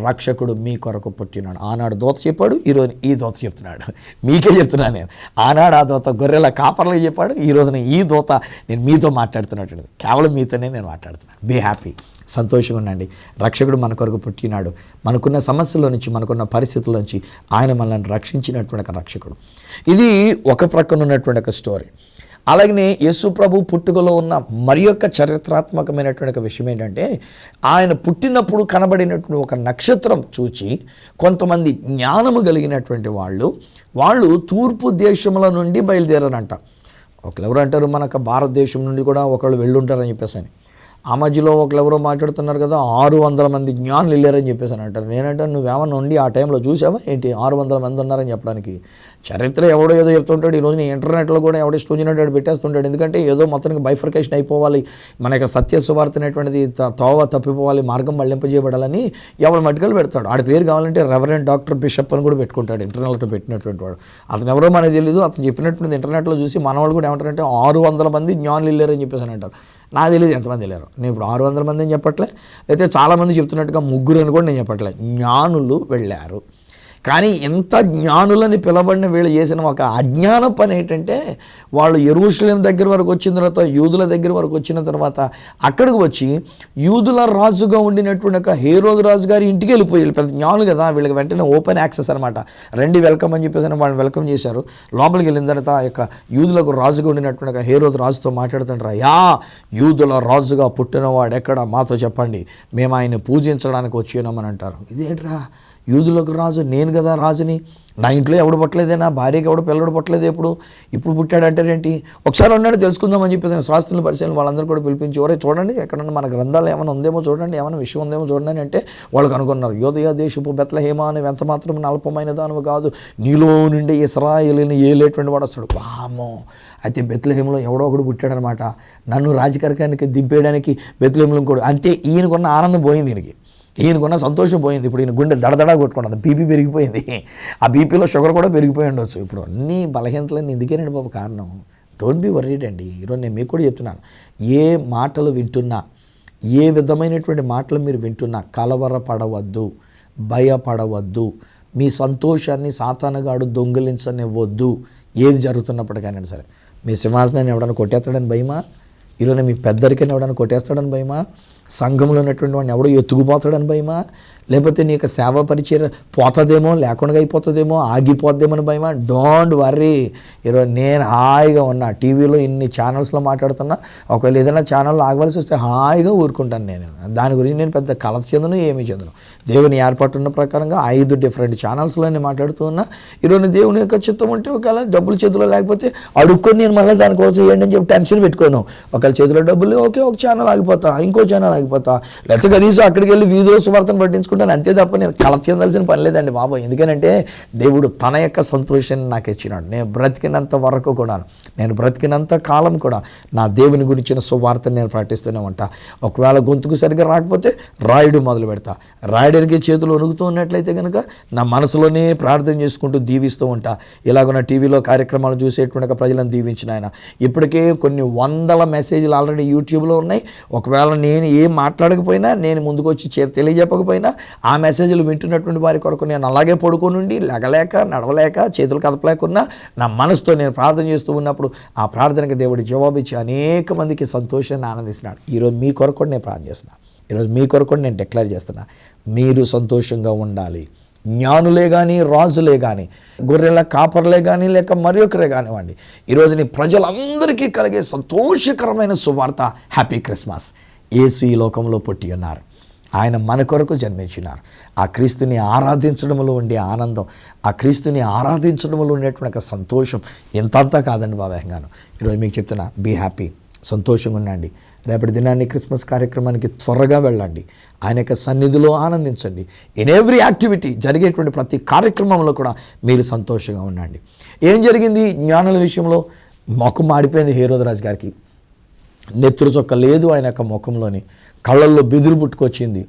రక్షకుడు మీ కొరకు పుట్టినాడు. ఆనాడు దూత చెప్పాడు, ఈరోజు ఈ దూత చెప్తున్నాడు. మీకే చెప్తున్నాను నేను. ఆనాడు ఆ దూత గొర్రెల కాపర్లకు చెప్పాడు, ఈరోజున ఈ దూత నేను మీతో మాట్లాడుతున్నట్టు, కేవలం మీతోనే నేను మాట్లాడుతున్నాను. బీ హ్యాపీ, సంతోషంగా ఉండండి. రక్షకుడు మన కొరకు పుట్టినాడు. మనకున్న సమస్యల నుంచి, మనకున్న పరిస్థితుల నుంచి ఆయన మనల్ని రక్షించినటువంటి ఒక రక్షకుడు. ఇది ఒక ప్రక్కన ఉన్నటువంటి ఒక స్టోరీ. అలాగనే యేసు ప్రభు పుట్టుకలో ఉన్న మరి యొక్క చరిత్రాత్మకమైనటువంటి ఒక విషయం ఏంటంటే, ఆయన పుట్టినప్పుడు కనబడినటువంటి ఒక నక్షత్రం చూచి కొంతమంది జ్ఞానము కలిగినటువంటి వాళ్ళు తూర్పు దేశముల నుండి బయలుదేరారంట. ఒకళ్ళెవరు అంటారు, మనకు భారతదేశం నుండి కూడా ఒకళ్ళు వెళ్ళుంటారని చెప్పేసి అని. ఆ మధ్యలో ఒకళ్ళెవరో మాట్లాడుతున్నారు కదా, 600 మంది జ్ఞానులు వెళ్ళారని చెప్పేసి అని అంటారు. నేనంటే నువ్వేమన్నా ఉండి ఆ టైంలో చూసావా ఏంటి 600 మంది ఉన్నారని చెప్పడానికి? చరిత్ర ఎవడో ఏదో చెప్తుంటాడు. ఈరోజు ఇంటర్నెట్లో కూడా ఎవడో స్టూడియోనట్టు పెట్టేస్తుంటాడు. ఎందుకంటే ఏదో మొత్తానికి బైఫర్కేషన్ అయిపోవాలి, మన యొక్క సత్య సువార్త అనేటువంటిది తోవ తప్పిపోవాలి, మార్గం మళ్లింపజేయబడాలని ఎవరు మట్టుకలు పెడతాడు. ఆడి పేరు కావాలంటే రెవరెండ్ డాక్టర్ బిషప్ అని కూడా పెట్టుకుంటాడు, ఇంటర్నెట్లో పెట్టినటువంటి వాడు. అతను ఎవరో మనకు తెలియదు. అతను చెప్పినటువంటి ఇంటర్నెట్లో చూసి మనవాళ్ళు కూడా ఏమంటారంటే 600 మంది జ్ఞానులు వెళ్ళారని చెప్పేసి అని అంటారు. నాకు తెలియదు ఎంతమంది వెళ్ళారు. నేను ఇప్పుడు 600 మంది అని చెప్పట్లే, అయితే చాలామంది చెప్తున్నట్టుగా 3 అని కూడా నేను చెప్పట్లే. జ్ఞానులు వెళ్ళారు. కానీ ఎంత జ్ఞానులని పిలబడిన వీళ్ళు చేసిన ఒక అజ్ఞాన పని ఏంటంటే, వాళ్ళు యెరూషలేం దగ్గర వరకు వచ్చిన తర్వాత, యూదుల దగ్గర వరకు వచ్చిన తర్వాత అక్కడికి వచ్చి యూదుల రాజుగా ఉండినటువంటి ఒక హేరోదు రాజు గారి ఇంటికి వెళ్ళిపోయి, పెద్ద జ్ఞానులు కదా, వీళ్ళకి వెంటనే ఓపెన్ యాక్సెస్ అనమాట. రండి వెల్కమ్ అని చెప్పేసి వాళ్ళని వెల్కమ్ చేశారు. లోపలికి వెళ్ళిన తర్వాత ఆ యొక్క యూదులకు రాజుగా ఉండినటువంటి ఒక హేరోదు రాజుతో మాట్లాడుతుంటారు. యా, యూదుల రాజుగా పుట్టినవాడు ఎక్కడ, మాతో చెప్పండి, మేము ఆయన పూజించడానికి వచ్చినామని అంటారు. ఇదేంట్రా, యూదులకు రాజు నేను కదా రాజుని, నా ఇంట్లో ఎవడు పుట్టలేదే, నా భార్యకి ఎవడు పిల్లడు పుట్టలేదే, ఇప్పుడు పుట్టాడంటారేంటి, ఒకసారి ఉన్నాడు తెలుసుకుందామని చెప్పేసి శాస్త్రుల పరిశీలన వాళ్ళందరూ కూడా పిలిపించి, ఎవరే చూడండి ఎక్కడన్నా మన గ్రంథాలు ఏమైనా ఉందేమో చూడండి, ఏమైనా విషయం ఉందేమో చూడండి అంటే వాళ్ళు కనుగొన్నారు. యోదయ దేశపు బెత్లెహేమ అని ఎంత మాత్రం అల్పమైన దానివి కాదు, నీలో నుండి ఇశ్రాయేలుని ఏలేటువంటి వాడు వస్తాడు. వామ్మో, అయితే బెత్లెహేములో ఎవడో ఒకడు పుట్టాడనమాట. నన్ను రాజకీయానికి దింపేయడానికి బెత్లెహేములో ఇంకోడు. అంతే, ఈయనకున్న ఆనందం పోయింది, ఈయనకున్న సంతోషం పోయింది. ఇప్పుడు ఈయన గుండె దడదడా కొట్టుకున్నది, బీపీ పెరిగిపోయింది. ఆ బీపీలో షుగర్ కూడా పెరిగిపోయి ఉండొచ్చు. ఇప్పుడు అన్ని బలహీనతలన్నీ ఇందుకేనండి బాబు కారణం. డోంట్ బీ వర్రీడ్ అండి. ఈరోజు నేను మీకు కూడా చెప్తున్నాను, ఏ మాటలు వింటున్నా, ఏ విధమైనటువంటి మాటలు మీరు వింటున్నా కలవరపడవద్దు, భయపడవద్దు. మీ సంతోషాన్ని సాతానుగాడు దొంగిలించనివ్వద్దు. ఏది జరుగుతున్నప్పటికైనా సరే. మీ సింహాసనాన్ని ఎవడన్నా కొట్టేస్తాడని భయమా? ఈరోజు మీ పెద్దరికని ఎవడన్నా కొట్టేస్తాడని భయమా? సంఘంలో ఉన్నటువంటి వాడిని ఎవడో ఎత్తుకుపోతాడని భయమా? లేకపోతే నీ యొక్క సేవా పరిచయం పోతుందేమో, లేకుండా అయిపోతుందేమో, ఆగిపోద్దేమో అని భయమా? Don't worry. ఈరోజు నేను హాయిగా ఉన్నా, టీవీలో ఇన్ని ఛానల్స్లో మాట్లాడుతున్నా, ఒకవేళ ఏదైనా ఛానల్లో ఆగవలసి వస్తే హాయిగా ఊరుకుంటాను. నేను దాని గురించి నేను పెద్ద కలత చెందను, ఏమీ చెందను. దేవుని ఏర్పాటు ఉన్న ప్రకారంగా 5 డిఫరెంట్ ఛానల్స్లో నేను మాట్లాడుతూ ఉన్నా. ఈరోజు దేవుని యొక్క చిత్తం ఉంటే ఒకవేళ డబ్బులు చేతిలో లేకపోతే అడుక్కొని నేను మళ్ళీ దానికోసం ఏంటని చెప్పి టెన్షన్ పెట్టుకోను. ఒకవేళ చేతిలో డబ్బులు ఓకే, ఒక ఛానల్ ఆగిపోతా, ఇంకో ఛానల్ ఆగిపోతా, లేకపోతే కనీసం అక్కడికి వెళ్ళి వీధిలో సువార్తను పట్టించుకుంటాను, అంతే తప్ప నేను కలత చెందాల్సిన పని లేదండి బాబు. ఎందుకంటే దేవుడు తన యొక్క సంతోషాన్ని నాకు ఇచ్చినాడు. నేను బ్రతికినంత వరకు కూడా, నేను బ్రతికినంత కాలం కూడా నా దేవుని గురించిన సువార్తను నేను ప్రకటిస్తూనే ఉంటా. ఒకవేళ గొంతుకు సరిగ్గా రాకపోతే రాయుడు మొదలు పెడతా. రాయడానికి చేతులు వణుకుతూ ఉన్నట్లయితే కనుక నా మనసులోనే ప్రార్థన చేసుకుంటూ దీవిస్తూ ఉంటా. ఇలాగ టీవీలో కార్యక్రమాలు చూసేటువంటి ప్రజలను దీవించిన ఆయన. ఇప్పటికే కొన్ని 100 మెసేజ్లు ఆల్రెడీ యూట్యూబ్లో ఉన్నాయి. ఒకవేళ నేను ఏం మాట్లాడకపోయినా, నేను ముందుకు వచ్చి తెలియజెప్పకపోయినా, ఆ మెసేజ్లు వింటున్నటువంటి వారి కొరకు నేను అలాగే పడుకోనుండి, లెగలేక నడవలేక చేతులు కదపలేకున్నా నా మనసుతో నేను ప్రార్థన చేస్తూ ఉన్నప్పుడు ఆ ప్రార్థనకి దేవుడు జవాబిచ్చి అనేక మందికి సంతోషాన్ని ఆనందిస్తున్నాడు. ఈరోజు మీ కొరకు నేను ప్రార్థన చేస్తున్నా. ఈరోజు మీ కొరకు నేను డిక్లేర్ చేస్తున్నా, మీరు సంతోషంగా ఉండాలి, జ్ఞానులే కానీ, రాజులే కానీ, గొర్రెల కాపర్లే కానీ, లేక మరి ఒకరే కానివ్వండి, ఈరోజు నీ ప్రజలందరికీ కలిగే సంతోషకరమైన సువార్త, హ్యాపీ క్రిస్మస్. యేసు ఈ లోకంలో పుట్టి ఉన్నారు, ఆయన మన కొరకు జన్మించినారు. ఆ క్రీస్తుని ఆరాధించడంలో ఉండే ఆనందం, ఆ క్రీస్తుని ఆరాధించడంలో ఉండేటువంటి సంతోషం ఎంతంతా కాదండి బాబాయంగాను. ఈరోజు మీకు చెప్తున్నా, బీ హ్యాపీ, సంతోషంగా ఉండండి. రేపటి దినాన్ని క్రిస్మస్ కార్యక్రమానికి త్వరగా వెళ్ళండి, ఆయన యొక్క సన్నిధిలో ఆనందించండి. ఇన్ ఎవ్రీ యాక్టివిటీ, జరిగేటువంటి ప్రతి కార్యక్రమంలో కూడా మీరు సంతోషంగా ఉండండి. ఏం జరిగింది జ్ఞానుల విషయంలో? ముఖం మాడిపోయింది హేరోదు రాజు గారికి. నెత్తురు చొక్క లేదు ఆయన యొక్క ముఖంలోని, కళ్ళల్లో బెదురు పుట్టుకొచ్చింది,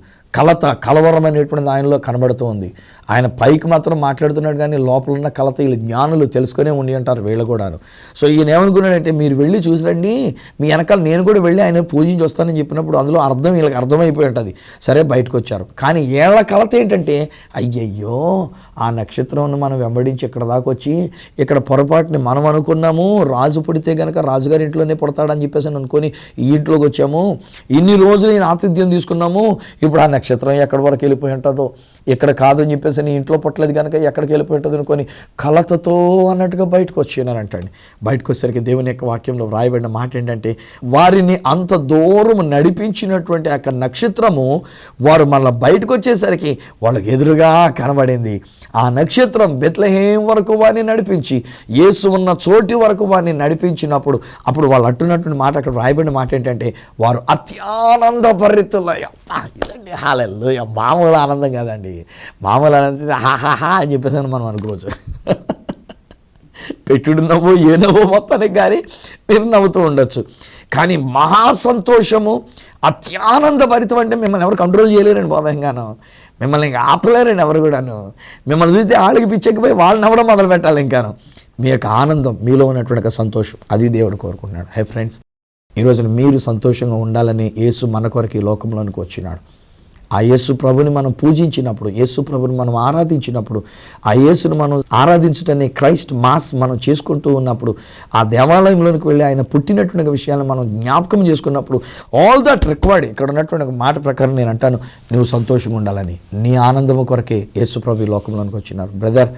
కలవరం అనేటువంటిది ఆయనలో కనబడుతూ ఉంది. ఆయన పైకి మాత్రం మాట్లాడుతున్నాడు కానీ లోపల ఉన్న కలత వీళ్ళు జ్ఞానులు తెలుసుకునే ఉండి అంటారు వీళ్ళు కూడాను. సో ఈయన ఏమనుకున్నాడంటే, మీరు వెళ్ళి చూసిరండి, మీ వెనకాల నేను కూడా వెళ్ళి ఆయన పూజించి వస్తానని చెప్పినప్పుడు అందులో అర్థం వీళ్ళకి అర్థమైపోయి ఉంటుంది. సరే బయటకు వచ్చారు. కానీ ఏళ్ల కలత ఏంటంటే, అయ్యయ్యో ఆ నక్షత్రం మనం వెంబడించి ఇక్కడ దాకా వచ్చి ఇక్కడ పొరపాటుని మనం అనుకున్నాము, రాజు పుడితే కనుక రాజుగారి ఇంట్లోనే పుడతాడని చెప్పేసి అనుకొని ఈ ఇంట్లోకి వచ్చాము, ఇన్ని రోజులు నేను ఆతిథ్యం తీసుకున్నాము, ఇప్పుడు ఆ నక్షత్రం ఎక్కడి వరకు వెళ్ళిపోయి ఉంటుందో, ఇక్కడ కాదని చెప్పేసి నీ ఇంట్లో పుట్టలేదు కనుక ఎక్కడికి వెళ్ళిపోయి ఉంటుంది అనుకొని కలతతో అన్నట్టుగా బయటకు వచ్చానంటండి. బయటకు వచ్చేసరికి దేవుని యొక్క వాక్యంలో వ్రాయబడిన మాట ఏంటంటే, వారిని అంత దూరం నడిపించినటువంటి ఆ నక్షత్రము వారు మళ్ళీ బయటకు వచ్చేసరికి వాళ్ళకి ఎదురుగా కనబడింది. ఆ నక్షత్రం బెత్లెహేం వరకు వారిని నడిపించి యేసు ఉన్న చోటి వరకు వారిని నడిపించినప్పుడు అప్పుడు వాళ్ళు అంటున్నటువంటి మాట, అక్కడ వ్రాయబడిన మాట ఏంటంటే, వారు అత్యానంద భరితులయ్య. ఇదండి హల్లెలూయా. మామూలు ఆనందం కాదండి, మామూలు ఆనందం హాహాహా అని చెప్పేసి మనం అనుకోవచ్చు. పెట్టుడు నవ్వు ఏ నవ్వు మొత్తానికి కానీ మీరు నవ్వుతూ ఉండొచ్చు. కానీ మహా సంతోషము, అత్యానంద భరితం అంటే మిమ్మల్ని ఎవరు కంట్రోల్ చేయలేరండి బాబాయంగాను, మిమ్మల్ని ఇంకా ఆపలేరండి ఎవరు కూడాను. మిమ్మల్ని చూస్తే వాళ్ళకి పిచ్చెక్కిపోయి వాళ్ళు నవ్వడం మొదలు పెట్టాలి. ఇంకాను మీ యొక్క ఆనందం, మీలో ఉన్నటువంటి సంతోషం, అది దేవుడు కోరుకుంటున్నాడు. హై ఫ్రెండ్స్, ఈరోజు మీరు సంతోషంగా ఉండాలని యేసు మన కొరకు ఈ లోకంలోనికి వచ్చినాడు. ఆ యేసు ప్రభుని మనం పూజించినప్పుడు, యేసు ప్రభుని మనం ఆరాధించినప్పుడు, ఆ యేసును మనం ఆరాధించటాన్ని క్రైస్ట్ మాస్ మనం చేసుకుంటూ ఉన్నప్పుడు, ఆ దేవాలయంలోనికి వెళ్ళి ఆయన పుట్టినటువంటి విషయాలను మనం జ్ఞాపకం చేసుకున్నప్పుడు, ఆల్ దట్ రిక్వైర్డ్. ఇక్కడ ఉన్నటువంటి ఒక మాట ప్రకారం నేను అంటాను, నువ్వు సంతోషంగా ఉండాలని. నీ ఆనందము కొరకే యేసు ప్రభు ఈ లోకంలోనికి వచ్చినారు. బ్రదర్,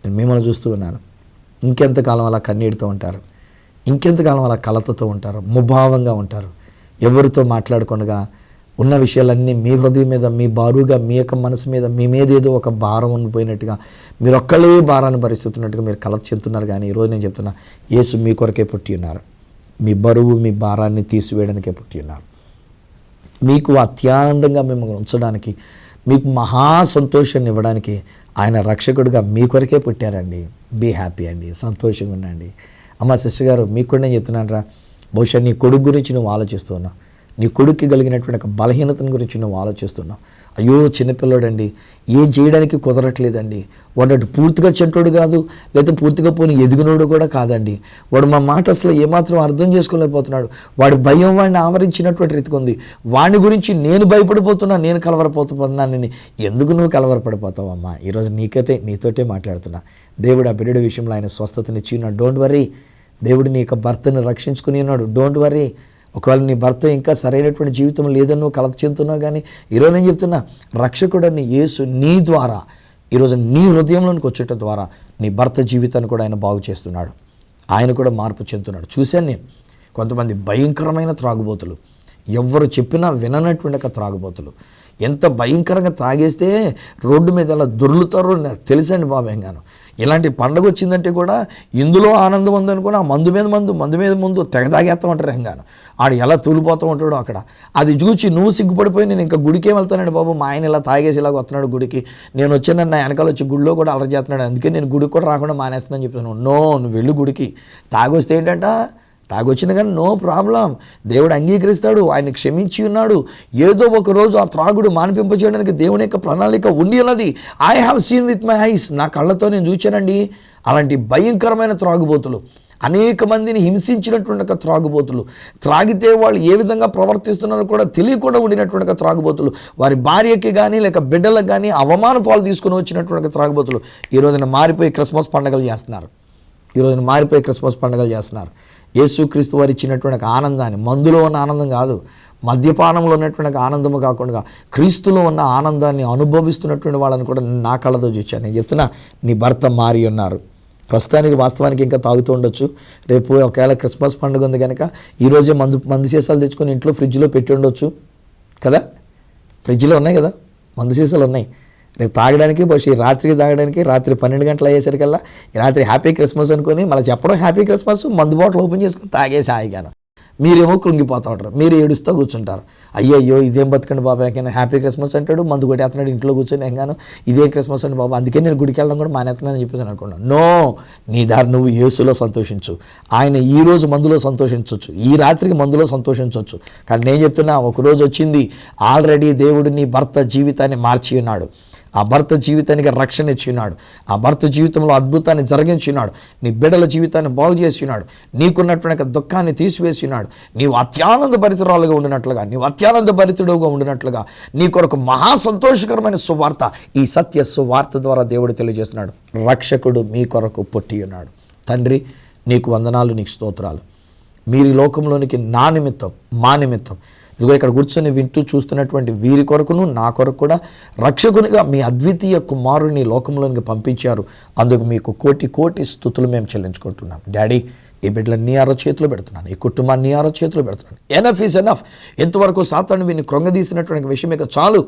నేను మిమ్మల్ని చూస్తూ ఉన్నాను. ఇంకెంతకాలం అలా కన్నీటితో ఉంటారు, ఇంకెంతకాలం అలా కలతతో ఉంటారు, ముభావంగా ఉంటారు, ఎవరితో మాట్లాడకుండా ఉన్న విషయాలన్నీ మీ హృదయం మీద, మీ బారుగా, మీ యొక్క మనసు మీద, మీ మీద ఏదో ఒక భారం ఉండిపోయినట్టుగా, మీరు ఒక్కలే భారాన్ని భరిస్తున్నట్టుగా మీరు కలత చెందుతున్నారు. కానీ ఈరోజు నేను చెప్తున్నా, యేసు మీ కొరకే పుట్టి ఉన్నారు, మీ బరువు, మీ భారాన్ని తీసివేయడానికే పుట్టి ఉన్నారు. మీకు అత్యానందంగా మిమ్మల్ని ఉంచడానికి, మీకు మహా సంతోషాన్ని ఇవ్వడానికి ఆయన రక్షకుడిగా మీ కొరకే పుట్టారండి. బీ హ్యాపీ అండి, సంతోషంగా ఉండండి. అమ్మ సిస్టర్ గారు, మీకు కూడా నేను చెప్తున్నాను రా, బహుశా నీ కొడుకు గురించి నువ్వు ఆలోచిస్తున్నావు, నీ కొడుక్కి కలిగినటువంటి ఒక బలహీనతను గురించి నువ్వు ఆలోచిస్తున్నావు. అయ్యో చిన్నపిల్లోడండి, ఏం చేయడానికి కుదరట్లేదండి, వాడు పూర్తిగా చెంటోడు కాదు, లేదా పూర్తిగా పోని ఎదిగినోడు కూడా కాదండి, వాడు మా మాట అసలు ఏమాత్రం అర్థం చేసుకోలేకపోతున్నాడు, వాడి భయం వాడిని ఆవరించినటువంటి రీతిగా ఉంది, వాడి గురించి నేను భయపడిపోతున్నా, నేను కలవరపోతున్నానని. ఎందుకు నువ్వు కలవరపడిపోతావమ్మా? ఈరోజు నీతోటే మాట్లాడుతున్నా. దేవుడు ఆ బిడ్డ విషయంలో ఆయన స్వస్థతనిచ్చి ఉన్నాడు. Don't worry. దేవుడు నీ యొక్క భర్తను రక్షించుకుని ఉన్నాడు. Don't worry. ఒకవేళ నీ భర్త ఇంకా సరైనటువంటి జీవితం లేదని నువ్వు కలత చెందుతున్నావు, కానీ ఈరోజు నేను చెప్తున్నా, రక్షకుడని యేసు నీ ద్వారా ఈరోజు నీ హృదయంలోనికి వచ్చేట ద్వారా నీ భర్త జీవితాన్ని కూడా ఆయన బాగు చేస్తున్నాడు. ఆయన కూడా మార్పు చెందుతున్నాడు. చూశాను నేను కొంతమంది భయంకరమైన త్రాగుబోతులు, ఎవరు చెప్పినా విననటువంటి ఒక త్రాగుబోతులు, ఎంత భయంకరంగా తాగేస్తే రోడ్డు మీద ఎలా దొర్లుతారో నాకు తెలుసండి బాబాయంగాను. ఇలాంటి పండగ వచ్చిందంటే కూడా ఇందులో ఆనందం ఉందనుకుని ఆ మందు మీద ముందు తెగ తాగేస్తూ ఉంటారు. హంగాను ఆడు ఎలా తూలిపోతూ ఉంటాడో అక్కడ. అది చూసి నువ్వు సిగ్గుపడిపోయి, నేను ఇంకా గుడికే వెళ్తానండి బాబు, మా ఆయన ఇలా తాగేసి ఇలాగ వస్తున్నాడు గుడికి, నేను వచ్చానని నా వెనకాల వచ్చి గుడిలో కూడా అలర చేస్తున్నాడు, అందుకే నేను గుడికి కూడా రాకుండా మానేస్తున్నాను చెప్తాను. నో, నువ్వు వెళ్ళు గుడికి. తాగొస్తే ఏంటంట, తాగొచ్చిన కానీ నో ప్రాబ్లం, దేవుడు అంగీకరిస్తాడు, ఆయన క్షమించి ఉన్నాడు. ఏదో ఒక రోజు ఆ త్రాగుడు మానిపింపచేయడానికి దేవుని యొక్క ప్రణాళిక ఉండి ఉన్నది. I have seen with my eyes, నా కళ్ళతో నేను చూచానండి అలాంటి భయంకరమైన త్రాగుబోతులు, అనేక మందిని హింసించినటువంటి త్రాగుబోతులు, త్రాగితే వాళ్ళు ఏ విధంగా ప్రవర్తిస్తున్నారో కూడా తెలియకుండా ఉండినటువంటి త్రాగుబోతులు, వారి భార్యకి కానీ లేక బిడ్డలకు కానీ అవమాన పాలు తీసుకుని వచ్చినటువంటి త్రాగుబోతులు ఈ రోజున మారిపోయి క్రిస్మస్ పండుగలు చేస్తున్నారు. యేసుక్రీస్తు వారు ఇచ్చినటువంటి ఆనందాన్ని, మందులో ఉన్న ఆనందం కాదు, మద్యపానంలో ఉన్నటువంటి ఆనందము కాకుండా క్రీస్తులో ఉన్న ఆనందాన్ని అనుభవిస్తున్నటువంటి వాళ్ళని కూడా నా కళ్ళతో చూచాను. నేను చెప్తున్నా, నీ భర్త మారి ఉన్నారు. ప్రస్తుతానికి వాస్తవానికి ఇంకా తాగుతూ ఉండొచ్చు. రేపు ఒకవేళ క్రిస్మస్ పండుగ ఉంది కనుక ఈరోజే మందు సీసాలు తెచ్చుకొని ఇంట్లో ఫ్రిడ్జ్లో పెట్టి ఉండొచ్చు కదా. ఫ్రిడ్జ్లో ఉన్నాయి కదా, మందు సీసాలు ఉన్నాయి. రేపు తాగడానికి ఈ రాత్రికి తాగడానికి రాత్రి 12 గంటలు అయ్యేసరికల్లా రాత్రి హ్యాపీ క్రిస్మస్ అనుకొని మళ్ళీ చెప్పడం హ్యాపీ క్రిస్మస్, మందు బాటిల్ ఓపెన్ చేసుకొని తాగేసి హాయిగాను. మీరేమో కృంగిపోతూ ఉంటారు, మీరు ఏడుస్తూ కూర్చుంటారు. అయ్యయ్యో ఇదేం బతకండి బాబా, ఎక్కడైనా హ్యాపీ క్రిస్మస్ అంటాడు, మందు కొట్టేస్తున్నాడు ఇంట్లో కూర్చొని, ఎంగాను ఇదే క్రిస్మస్ అండి బాబా, అందుకే నేను గుడికి వెళ్ళడం కూడా మానేస్తున్నానని చెప్పేసి అనుకున్నాను. నో, నీ దారి నువ్వు యేసులో సంతోషించు. ఆయన ఈరోజు మందులో సంతోషించవచ్చు, ఈ రాత్రికి మందులో సంతోషించవచ్చు. కానీ నేను చెప్తున్నా, ఒకరోజు వచ్చింది, ఆల్రెడీ దేవుడు నీ భర్త జీవితాన్ని మార్చి ఉన్నాడు. ఆ భర్త జీవితానికి రక్షణ ఇచ్చి ఉన్నాడు. ఆ భర్త జీవితంలో అద్భుతాన్ని జరిగించి ఉన్నాడు. నీ బిడ్డల జీవితాన్ని బాగు చేసి ఉన్నాడు. నీకున్నటువంటి దుఃఖాన్ని తీసివేసి ఉన్నాడు. నీవు అత్యానంద భరితురాలుగా ఉండినట్లుగా, నీవు అత్యానంద భరితుడుగా ఉండినట్లుగా నీ కొరకు మహా సంతోషకరమైన సువార్త, ఈ సత్య సువార్త ద్వారా దేవుడు తెలియజేస్తున్నాడు. రక్షకుడు మీ కొరకు పుట్టి ఉన్నాడు. తండ్రి, నీకు వందనాలు, నీకు స్తోత్రాలు. మీరు ఈ లోకంలోనికి నా నిమిత్తం, మా నిమిత్తం, ఇదిగో ఇక్కడ కూర్చొని వింటూ చూస్తున్నటువంటి వీరి కొరకును నా కొరకు కూడా రక్షకునిగా మీ అద్వితీయ కుమారుని లోకంలోనికి పంపించారు. అందుకు మీకు కోటి కోటి స్తుతులు మేము చెల్లించుకుంటున్నాం. డాడీ, ఈ బిడ్డలను నీ అరచేతులు పెడుతున్నాను, ఈ కుటుంబాన్ని నీ అరచేతులు పెడుతున్నాను. Enough is enough. ఎంతవరకు సాతాను వీరిని కృంగదీసినటువంటి విషయం ఇక చాలు.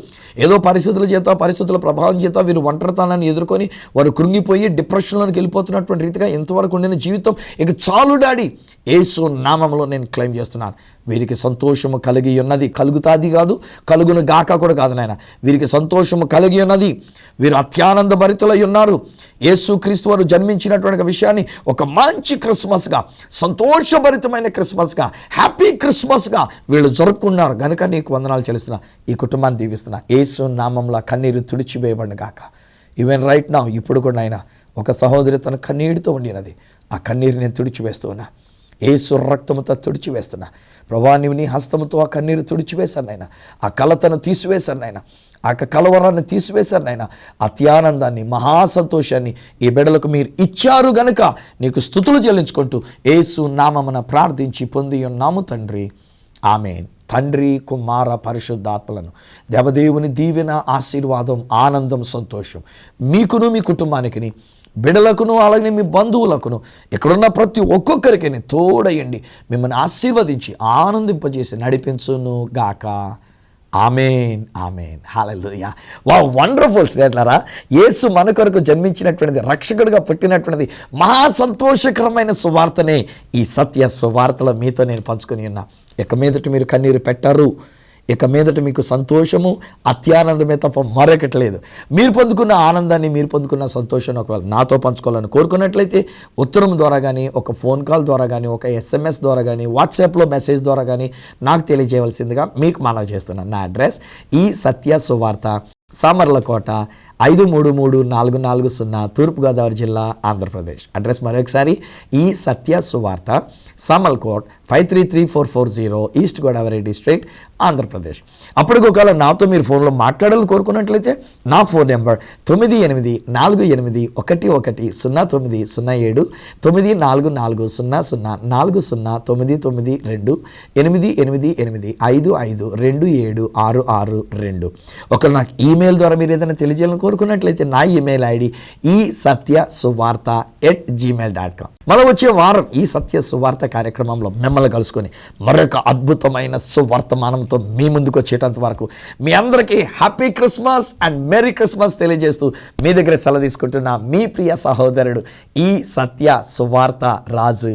ఏదో పరిస్థితుల ప్రభావం చేత వీరు ఒంటరితనాన్ని ఎదుర్కొని వారు కృంగిపోయి డిప్రెషన్లోకి వెళ్ళిపోతున్నటువంటి రీతిగా ఎంతవరకు ఉండిన జీవితం ఇక చాలు డాడీ. యేసు నామములో నేను క్లెయిమ్ చేస్తున్నాను. వీరికి సంతోషము కలిగి ఉన్నది, కలుగుతాది కాదు, కలుగును గాక కూడా కాదు నాయన. వీరికి సంతోషము కలిగి ఉన్నది. వీరు అత్యానంద భరితులై ఉన్నారు. యేసు క్రీస్తు వారు జన్మించినటువంటి విషయాన్ని ఒక మంచి క్రిస్మస్గా, సంతోషభరితమైన క్రిస్మస్గా, హ్యాపీ క్రిస్మస్గా వీళ్ళు జరుపుకున్నారు కనుక నీకు వందనాలు చెల్లిస్తున్నా. ఈ కుటుంబాన్ని దీవిస్తున్నా. యేసు నామంలో కన్నీరు తుడిచివేయబడిన గాక. ఈవెన్ రైట్ నౌ, ఇప్పుడు కూడా ఆయన ఒక సహోదరి తన కన్నీటితో ఉండినది. ఆ కన్నీరు నేను తుడిచివేస్తూ ఉన్నా. యేసు రక్తముతో తుడిచివేస్తున్నా. ప్రభా, నీవు నీ హస్తముతో ఆ కన్నీరు తుడిచివేశాను నాయన. ఆ కలతను తీసివేశాను నాయన. ఆ కలవరాన్ని తీసివేశారు నాయన. అత్యానందాన్ని, మహాసంతోషాన్ని ఈ బిడ్డలకు మీరు ఇచ్చారు గనుక నీకు స్తుతులు చెల్లించుకుంటూ యేసు నామమున ప్రార్థించి పొంది ఉన్నాము తండ్రి. ఆమేన్. తండ్రి, కుమార, పరిశుద్ధాత్మలను దేవదేవుని దీవెన, ఆశీర్వాదం, ఆనందం, సంతోషం మీకును మీ కుటుంబానికి, బిడలకును, అలాగే మీ బంధువులకును, ఇక్కడున్న ప్రతి ఒక్కొక్కరికి తోడయండి, మిమ్మల్ని ఆశీర్వదించి ఆనందింపజేసి నడిపించును గాక. ఆమేన్, ఆమేన్, హల్లెలూయా. వావ్, వండర్ఫుల్ స్నేహితులారా. యేసు మన కొరకు జన్మించినటువంటిది, రక్షకుడిగా పుట్టినటువంటిది మహా సంతోషకరమైన సువార్తనే ఈ సత్య సువార్తలో మీతో నేను పంచుకొని ఉన్నా. ఇక మీదట మీరు కన్నీరు పెట్టరు. ఇక మీదట మీకు సంతోషము, అత్యానందమే తప్ప మరొకటి లేదు. మీరు పొందుకున్న ఆనందాన్ని, మీరు పొందుకున్న సంతోషాన్ని ఒకవేళ నాతో పంచుకోవాలని కోరుకున్నట్లయితే ఉత్తరం ద్వారా కానీ, ఒక ఫోన్ కాల్ ద్వారా కానీ, ఒక SMS ద్వారా కానీ, వాట్సాప్లో మెసేజ్ ద్వారా కానీ నాకు తెలియజేయవలసిందిగా మీకు మనవి చేస్తున్నాను. నా అడ్రస్ ఈ సత్య సువార్త, సామర్లకోట, 533440, తూర్పుగోదావరి జిల్లా, ఆంధ్రప్రదేశ్. అడ్రస్ మరొకసారి ఈ సత్య సువార్త, సామర్లకోట్ 533440, ఈస్ట్ గోదావరి డిస్ట్రిక్ట్, ఆంధ్రప్రదేశ్. అప్పటికి ఒకవేళ నాతో మీరు ఫోన్లో మాట్లాడాలని కోరుకున్నట్లయితే నా ఫోన్ నెంబర్ 9848110907, 9440040992, 8885527662. ఒకవేళ నాకు ఈమెయిల్ ద్వారా మీరు ఏదైనా తెలియజేయాలని కోరుకున్నట్లయితే నా ఈమెయిల్ ఐడి ఈ సత్య సువార్త @gmail.com. మనం వచ్చే వారం ఈ సత్య సువార్త కార్యక్రమంలో మిమ్మల్ని కలుసుకొని మరొక అద్భుతమైన సువర్తమానంతో మీ ముందుకు వచ్చేటంత వరకు మీ అందరికీ happy Christmas and merry Christmas తెలియజేస్తూ మీ దగ్గర సెలవు తీసుకుంటున్న మీ ప్రియ సహోదరుడు ఈ సత్య సువార్త రాజు.